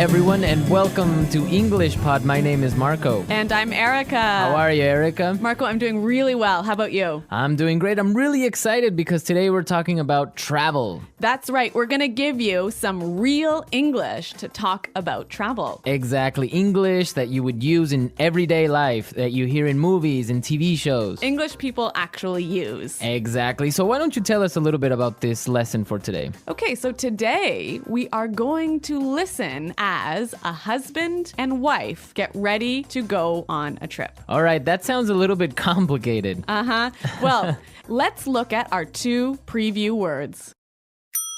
everyone, and welcome to English Pod. My name is Marco. And I'm Erica. How are you, Erica? Marco, I'm doing really well. How about you? I'm doing great. I'm really excited because today we're talking about travel. That's right. We're going to give you some real English to talk about travel. Exactly. English that you would use in everyday life, that you hear in movies and TV shows. English people actually use. Exactly. So why don't you tell us a little bit about this lesson for today? Okay, so today we are going to listen as a husband and wife get ready to go on a trip. All right, that sounds a little bit complicated. Well, let's look at our two preview words.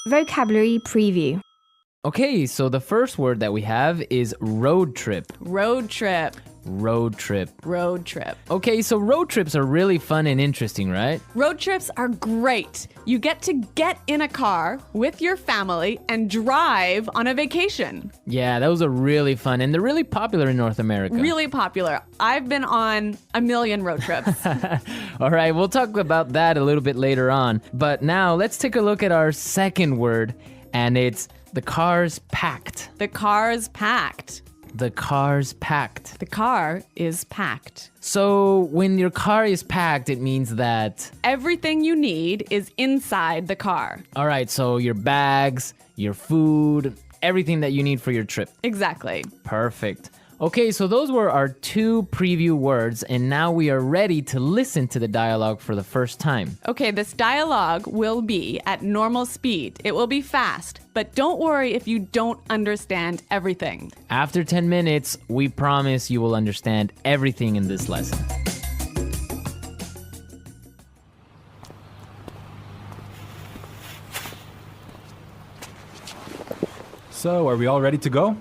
Vocabulary preview. Okay, so the first word that we have is road trip. Road trip. Road trip. Road trip. Okay, so road trips are really fun and interesting, right? Road trips are great. You get to get in a car with your family and drive on a vacation. Yeah, those are really fun, and they're really popular in North America. Really popular. I've been on a million road trips. All right, we'll talk about that a little bit later on. But now let's take a look at our second word, and it's the car's packed. The car's packed. The car's packed. The car is packed. So when your car is packed, it means that... everything you need is inside the car. All right, so your bags, your food, everything that you need for your trip. Exactly. Perfect. Okay, so those were our two preview words, and now we are ready to listen to the dialogue for the first time. Okay, this dialogue will be at normal speed. It will be fast, but don't worry if you don't understand everything. After 10 minutes, we promise you will understand everything in this lesson. So, are we all ready to go?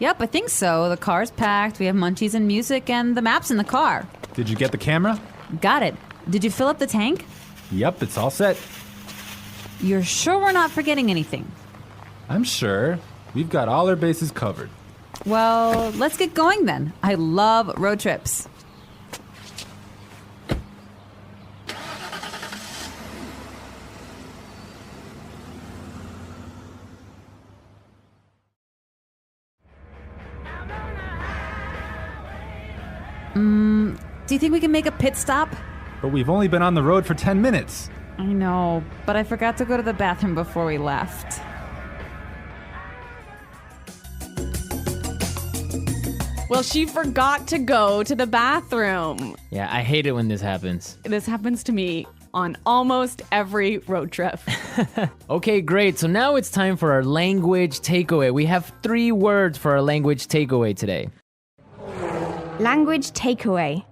Yep, I think so. The car's packed, we have munchies and music, and the map's in the car. Did you get the camera? Got it. Did you fill up the tank? Yep, it's all set. You're sure we're not forgetting anything? I'm sure. We've got all our bases covered. Well, let's get going then. I love road trips. Do you think we can make a pit stop? But we've only been on the road for 10 minutes. I know, but I forgot to go to the bathroom before we left. Well, she forgot to go to the bathroom. Yeah, I hate it when this happens. This happens to me on almost every road trip. Okay, great. So now it's time for our language takeaway. We have 3 words for our language takeaway today. Language takeaway.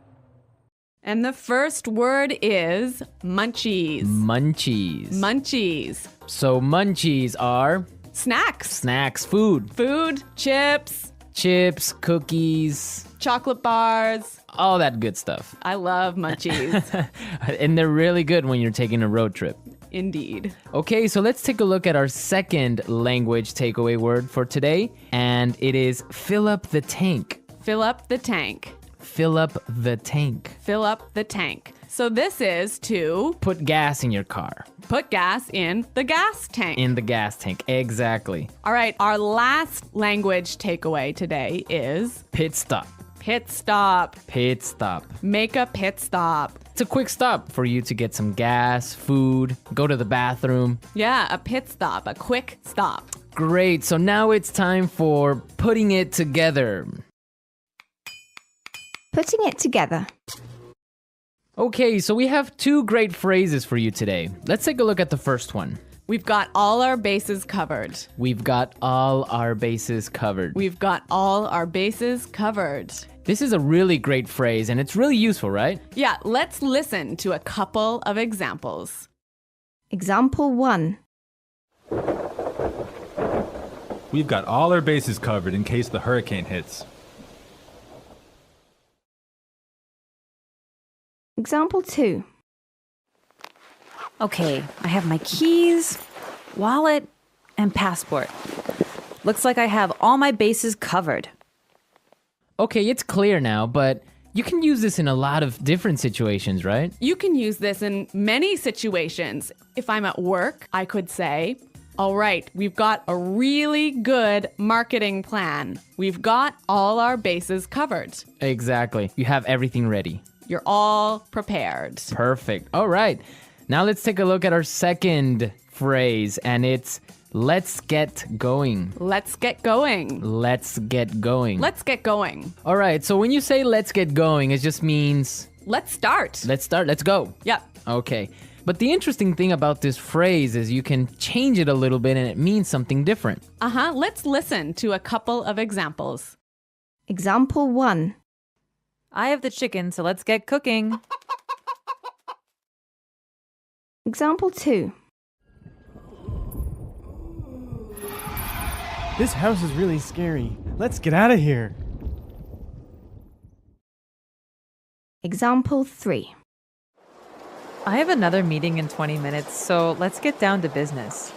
And the first word is munchies. Munchies. Munchies. So munchies are Snacks. snacks, food, Food, chips, chips, cookies, chocolate bars. all that good stuff. I love munchies. And they're really good when you're taking a road trip. Indeed. Okay, so let's take a look at our second language takeaway word for today, and it is fill up the tank. Fill up the tank. Fill up the tank. Fill up the tank. So this is to Put gas in your car. put gas in the gas tank. In the gas tank. Exactly. All right, our last language takeaway today is Pit stop. pit stop. Pit stop. Make a pit stop. It's a quick stop for you to get some gas, food, go to the bathroom. Yeah, a pit stop, a quick stop. Great, so now it's time for putting it together. Putting it together. Okay, so we have 2 great phrases for you today. Let's take a look at the first one. We've got all our bases covered. We've got all our bases covered. We've got all our bases covered. This is a really great phrase, and it's really useful, right? Yeah, let's listen to a couple of examples. Example 1. We've got all our bases covered in case the hurricane hits. Example 2. Okay, I have my keys, wallet, and passport. Looks like I have all my bases covered. Okay, it's clear now, but you can use this in a lot of different situations, right? You can use this in many situations. If I'm at work, I could say, All right, we've got a really good marketing plan. We've got all our bases covered. Exactly. You have everything ready. You're all prepared. Perfect. All right. Now let's take a look at our second phrase, and it's let's get going. Let's get going. Let's get going. Let's get going. All right. So when you say let's get going, it just means Let's start. let's start. Let's go. Yep. Okay. But the interesting thing about this phrase is you can change it a little bit and it means something different. Let's listen to a couple of examples. Example 1. I have the chicken, so let's get cooking. Example 2. This house is really scary. Let's get out of here. Example 3. I have another meeting in 20 minutes, so let's get down to business.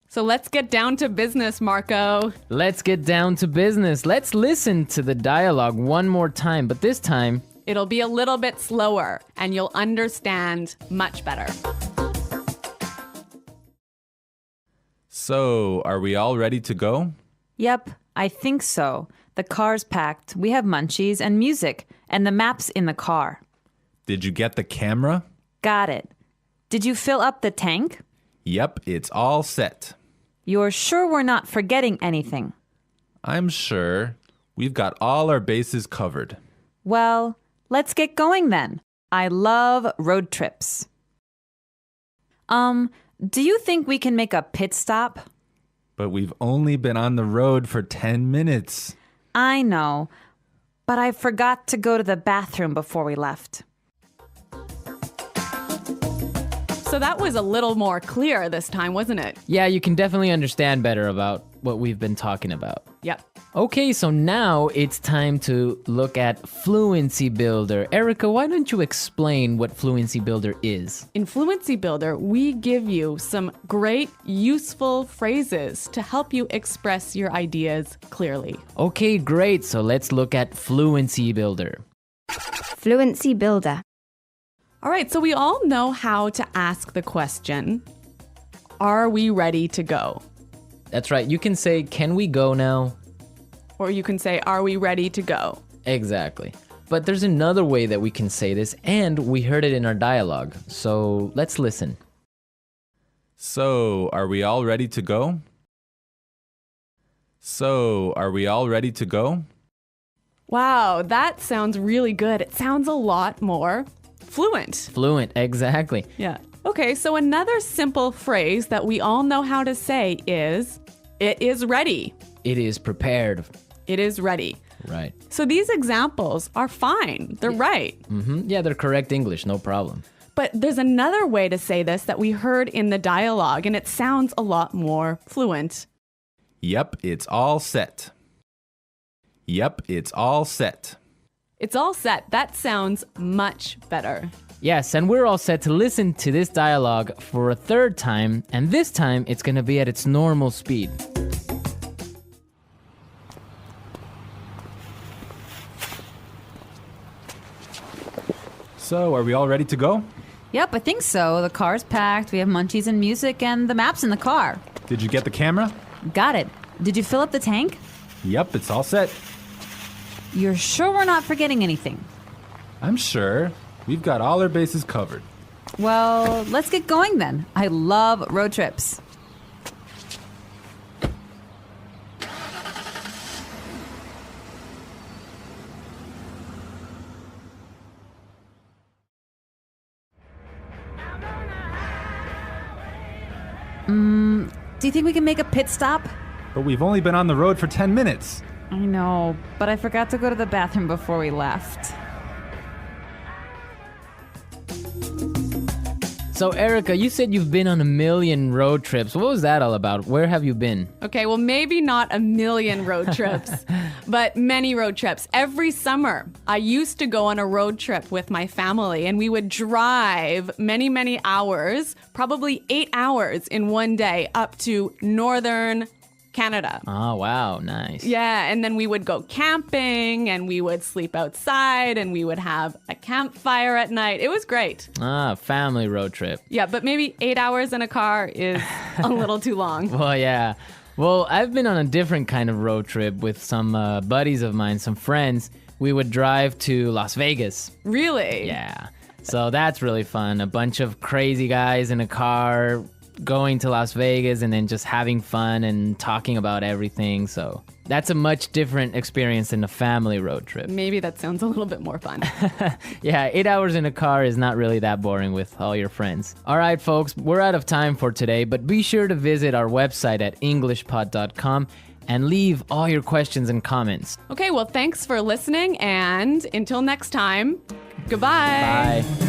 So let's get down to business, Marco. Let's get down to business. Let's listen to the dialogue one more time, but this time, It'll be a little bit slower and you'll understand much better. So, are we all ready to go? Yep, I think so. The car's packed, we have munchies and music, and the map's in the car. Did you get the camera? Got it. Did you fill up the tank? Yep, it's all set. You're sure we're not forgetting anything? I'm sure. We've got all our bases covered. Well, let's get going then. I love road trips. Do you think we can make a pit stop? But we've only been on the road for 10 minutes. I know, but I forgot to go to the bathroom before we left. So that was a little more clear this time, wasn't it? yeah, you can definitely understand better about what we've been talking about. Yep. Okay, so now it's time to look at Fluency Builder. Erica, why don't you explain what Fluency Builder is? In Fluency Builder, we give you some great, useful phrases to help you express your ideas clearly. Okay, great. So let's look at Fluency Builder. Fluency Builder. All right, so we all know how to ask the question, are we ready to go? That's right. You can say, can we go now? Or you can say, are we ready to go? Exactly. But there's another way that we can say this, and we heard it in our dialogue. So let's listen. So, are we all ready to go? So, are we all ready to go? Wow, that sounds really good. It sounds a lot more fluent. Fluent, exactly. Yeah. Okay, so another simple phrase that we all know how to say is, it is ready. It is prepared. It is ready. Right. So these examples are fine. They're right. Yeah, they're correct English, no problem. But there's another way to say this that we heard in the dialogue, and it sounds a lot more fluent. Yep, it's all set. Yep, it's all set. It's all set. That sounds much better. Yes, and we're all set to listen to this dialogue for a third time, and this time it's going to be at its normal speed. So, are we all ready to go? Yep, I think so. The car's packed, we have munchies and music, and the map's in the car. Did you get the camera? Got it. Did you fill up the tank? Yep, it's all set. You're sure we're not forgetting anything? I'm sure. We've got all our bases covered. Well, let's get going then. I love road trips. Do you think we can make a pit stop? But we've only been on the road for 10 minutes. I know, but I forgot to go to the bathroom before we left. So, Erica, you said you've been on a million road trips. What was that all about? Where have you been? Okay, well, maybe not a million road trips, but many road trips. Every summer, I used to go on a road trip with my family, and we would drive many, many hours, probably 8 hours in one day, up to northern Canada. Oh, wow. Nice. Yeah, and then we would go camping and we would sleep outside and we would have a campfire at night. It was great. Ah, family road trip. Yeah, but maybe 8 hours in a car is a little too long. Well, yeah. Well, I've been on a different kind of road trip with some buddies of mine, some friends. We would drive to Las Vegas. Really? Yeah. So that's really fun. A bunch of crazy guys in a car going to Las Vegas and then just having fun and talking about everything. So that's a much different experience than a family road trip. Maybe that sounds a little bit more fun. Yeah, 8 hours in a car is not really that boring with all your friends. All right, folks, we're out of time for today, but be sure to visit our website at englishpod.com and leave all your questions and comments. Okay, well, thanks for listening, and until next time, goodbye. Bye.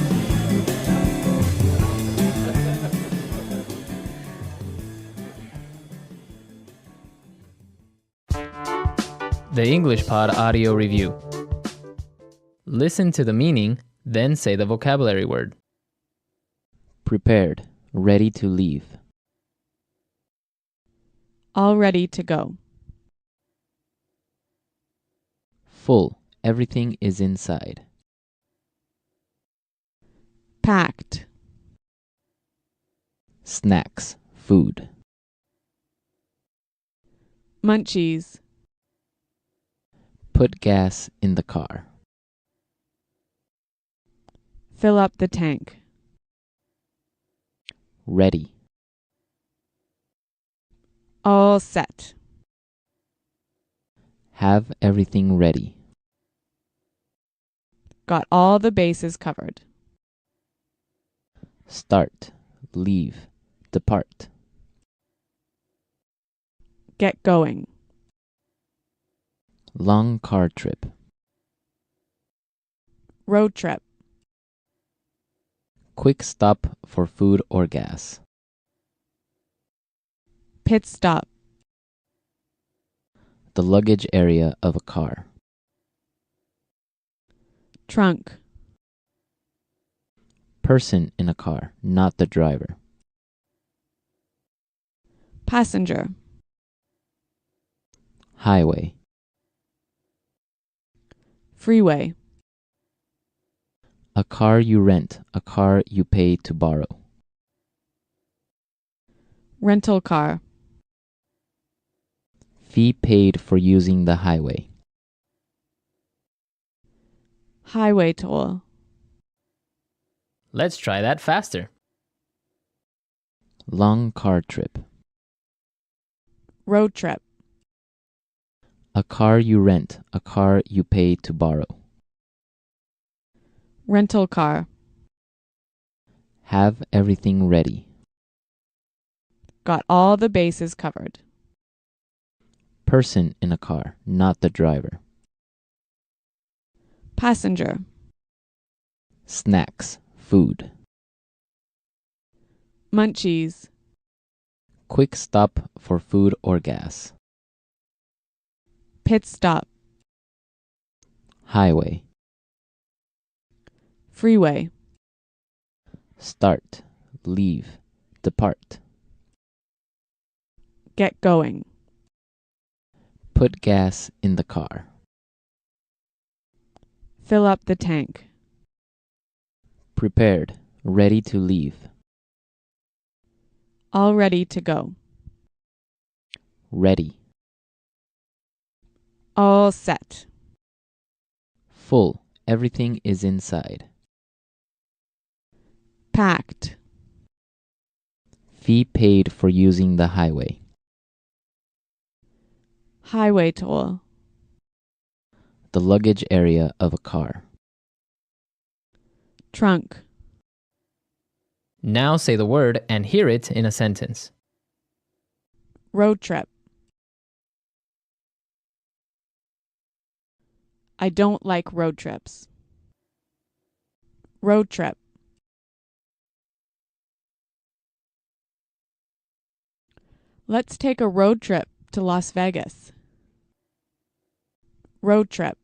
The English Pod Audio Review. Listen to the meaning, then say the vocabulary word. Prepared, ready to leave. All ready to go. Full, everything is inside. Packed. Snacks, food. Munchies. Put gas in the car. Fill up the tank. Ready. All set. Have everything ready. Got all the bases covered. Start, leave, depart. Get going. Long car trip. Road trip. Quick stop for food or gas. Pit stop. The luggage area of a car. Trunk. Person in a car, not the driver. Passenger. Highway. Freeway. A car you rent, a car you pay to borrow. Rental car. Fee paid for using the highway. Highway toll. Let's try that faster. Long car trip. Road trip. A car you rent, a car you pay to borrow. Rental car. Have everything ready. Got all the bases covered. Person in a car, not the driver. Passenger. Snacks, food. Munchies. Quick stop for food or gas. Pit stop. Highway. Freeway. Start, leave, depart. Get going. Put gas in the car. Fill up the tank. Prepared, ready to leave. All ready to go. Ready. All set. Full, everything is inside. Packed. Fee paid for using the highway. Highway toll. The luggage area of a car. Trunk. Now say the word and hear it in a sentence. Road trip. I don't like road trips. Road trip. Let's take a road trip to Las Vegas. Road trip.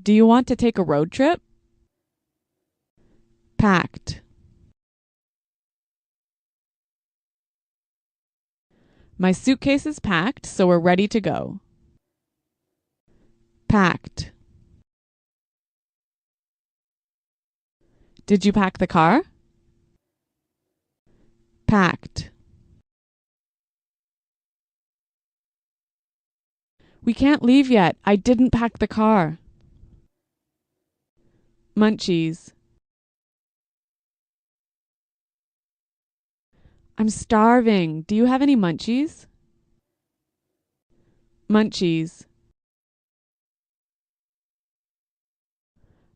Do you want to take a road trip? Packed. My suitcase is packed, so we're ready to go. Packed. Did you pack the car? Packed. We can't leave yet. I didn't pack the car. Munchies. I'm starving. Do you have any munchies? Munchies.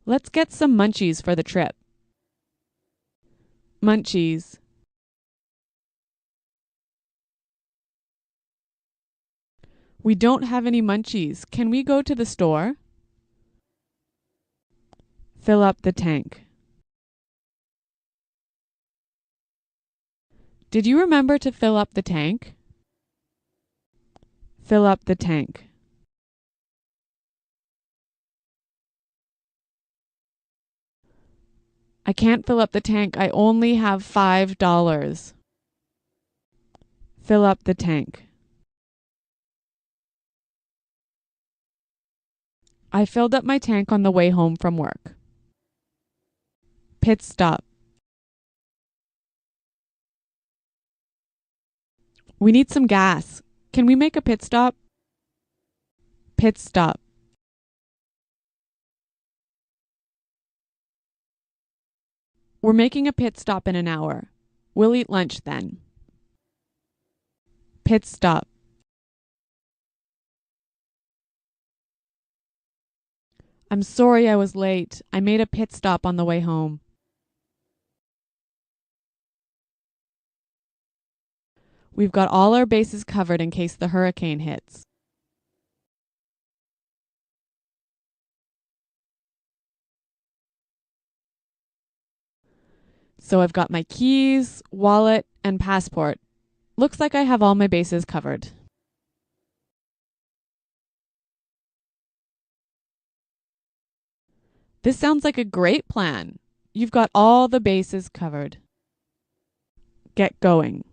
Let's get some munchies for the trip. Munchies. We don't have any munchies. Can we go to the store? Fill up the tank. Did you remember to fill up the tank? Fill up the tank. I can't fill up the tank. I only have $5. Fill up the tank. I filled up my tank on the way home from work. Pit stop. We need some gas. Can we make a pit stop? Pit stop. We're making a pit stop in an hour. We'll eat lunch then. Pit stop. I'm sorry I was late. I made a pit stop on the way home. We've got all our bases covered in case the hurricane hits. So I've got my keys, wallet, and passport. Looks like I have all my bases covered. This sounds like a great plan. You've got all the bases covered. Get going.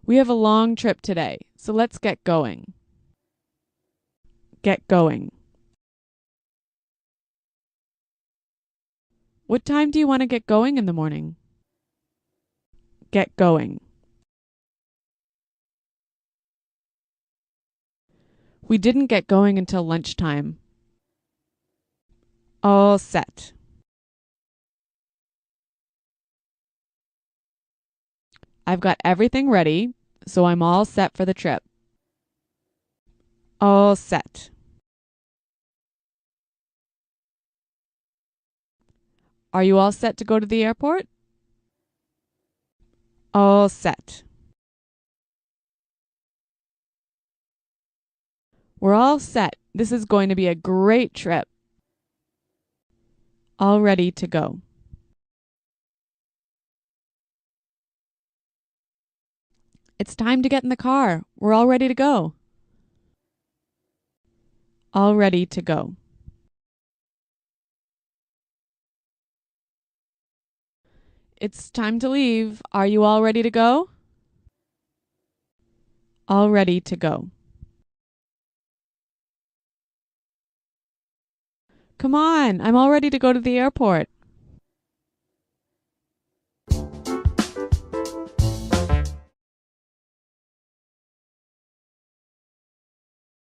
We have a long trip today, so let's get going. Get going. What time do you want to get going in the morning? Get going. We didn't get going until lunchtime. All set. I've got everything ready, so I'm all set for the trip. All set. Are you all set to go to the airport? All set. We're all set. This is going to be a great trip. All ready to go. It's time to get in the car. We're all ready to go. All ready to go. It's time to leave. Are you all ready to go? All ready to go. Come on, I'm all ready to go to the airport.